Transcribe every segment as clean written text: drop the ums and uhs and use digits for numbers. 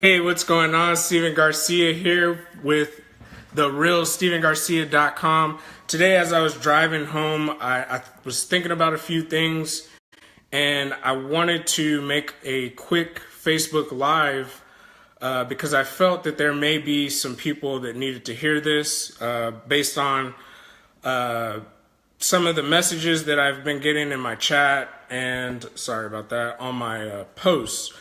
Hey, what's going on? Steven Garcia here with the real StevenGarcia.com. Today, as I was driving home, I was thinking about a few things and I wanted to make a quick Facebook Live because I felt that there may be some people that needed to hear this based on some of the messages that I've been getting in my chat and, sorry about that, on my posts.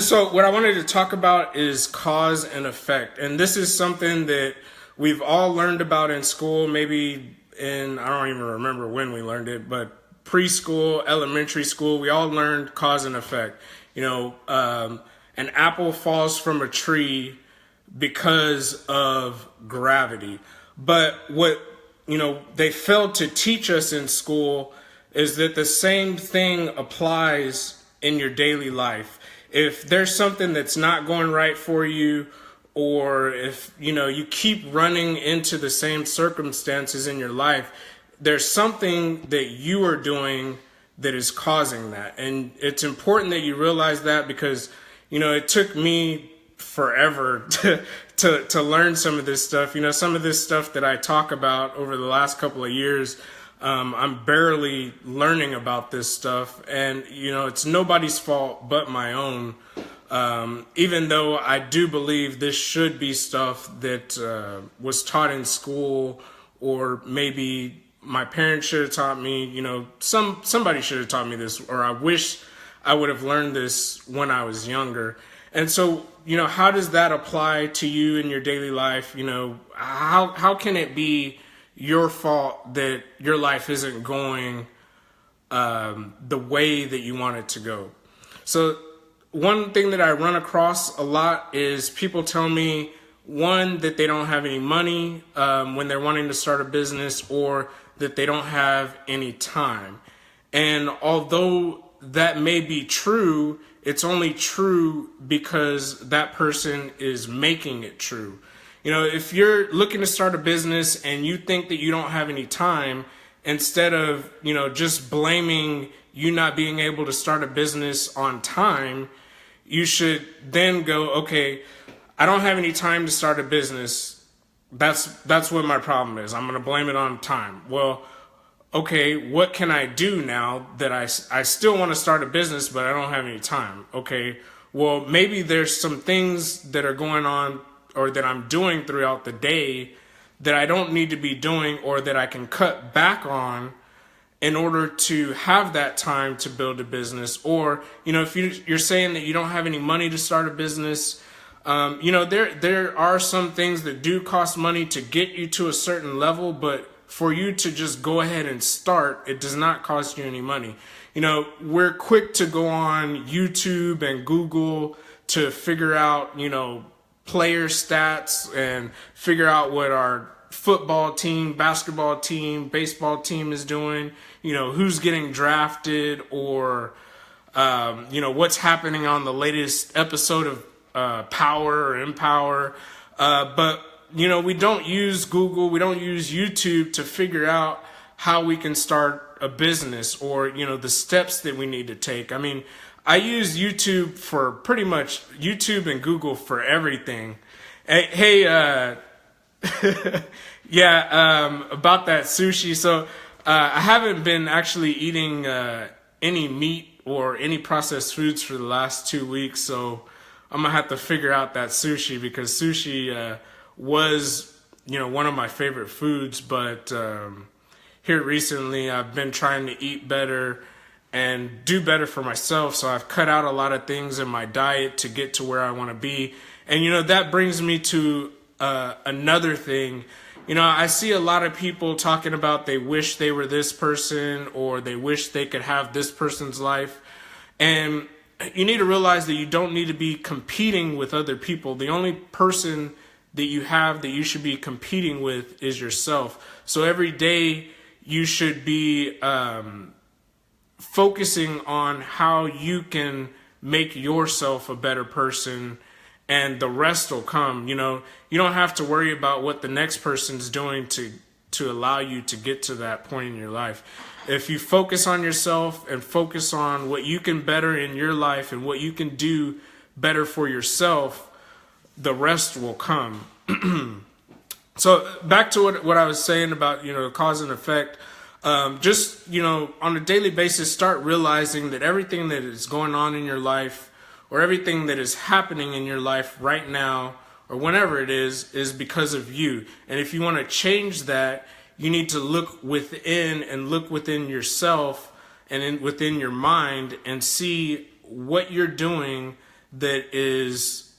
So what I wanted to talk about is cause and effect. And this is something that we've all learned about in school, maybe I don't even remember when we learned it, but preschool, elementary school, we all learned cause and effect. An apple falls from a tree because of gravity. But what, they failed to teach us in school is that the same thing applies in your daily life. If there's something that's not going right for you, or if you keep running into the same circumstances in your life, there's something that you are doing that is causing that. And it's important that you realize that because it took me forever to learn some of this stuff. Some of this stuff that I talk about over the last couple of years, I'm barely learning about this stuff, and it's nobody's fault but my own. Even though I do believe this should be stuff that was taught in school, or maybe my parents should have taught me. Somebody should have taught me this, or I wish I would have learned this when I was younger. And so, how does that apply to you in your daily life? How can it be your fault that your life isn't going the way that you want it to go? So one thing that I run across a lot is people tell me, one, that they don't have any money when they're wanting to start a business, or that they don't have any time. And although that may be true, it's only true because that person is making it true. If you're looking to start a business and you think that you don't have any time, instead of, just blaming you not being able to start a business on time, you should then go, okay, I don't have any time to start a business. That's what my problem is. I'm going to blame it on time. Well, okay, what can I do now that I still want to start a business, but I don't have any time? Okay, well, maybe there's some things that are going on or that I'm doing throughout the day that I don't need to be doing, or that I can cut back on in order to have that time to build a business. Or, if you're saying that you don't have any money to start a business, there are some things that do cost money to get you to a certain level, but for you to just go ahead and start, it does not cost you any money. We're quick to go on YouTube and Google to figure out, player stats and figure out what our football team, basketball team, baseball team is doing, who's getting drafted, or, what's happening on the latest episode of Power or Empower. But, we don't use Google, we don't use YouTube to figure out how we can start a business, or, the steps that we need to take. I mean, I use YouTube for pretty much YouTube and Google for everything. Hey, yeah, about that sushi. So I haven't been actually eating any meat or any processed foods for the last 2 weeks. So I'm going to have to figure out that sushi, because sushi was, one of my favorite foods. But here recently I've been trying to eat better and do better for myself. So I've cut out a lot of things in my diet to get to where I want to be. And, that brings me to another thing. I see a lot of people talking about they wish they were this person, or they wish they could have this person's life. And you need to realize that you don't need to be competing with other people. The only person that you have that you should be competing with is yourself. So every day you should be focusing on how you can make yourself a better person, and the rest will come. You don't have to worry about what the next person's doing to allow you to get to that point in your life. If you focus on yourself and focus on what you can better in your life and what you can do better for yourself, the rest will come. So back to what I was saying about, cause and effect. Just, on a daily basis, start realizing that everything that is going on in your life, or everything that is happening in your life right now, or whenever it is because of you. And if you want to change that, you need to look within and look within yourself and within your mind and see what you're doing that is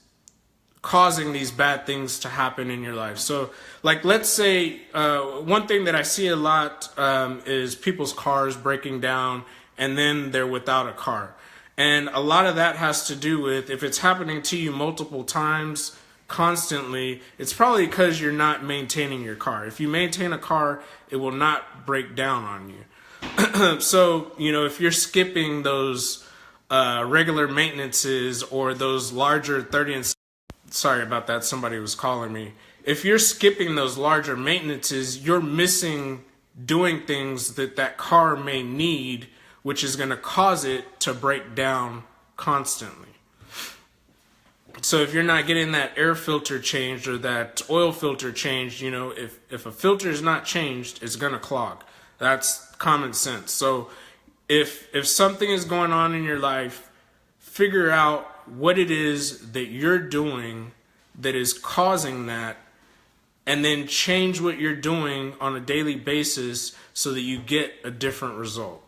causing these bad things to happen in your life. So, like, let's say one thing that I see a lot is people's cars breaking down and then they're without a car. And a lot of that has to do with, if it's happening to you multiple times, constantly, it's probably because you're not maintaining your car. If you maintain a car, it will not break down on you. So, if you're skipping those regular maintenances or those larger 30 and sorry about that, somebody was calling me. If you're skipping those larger maintenances, you're missing doing things that car may need, which is going to cause it to break down constantly. So if you're not getting that air filter changed or that oil filter changed, if a filter is not changed, it's going to clog. That's common sense. So if something is going on in your life, figure out what it is that you're doing that is causing that, and then change what you're doing on a daily basis so that you get a different result.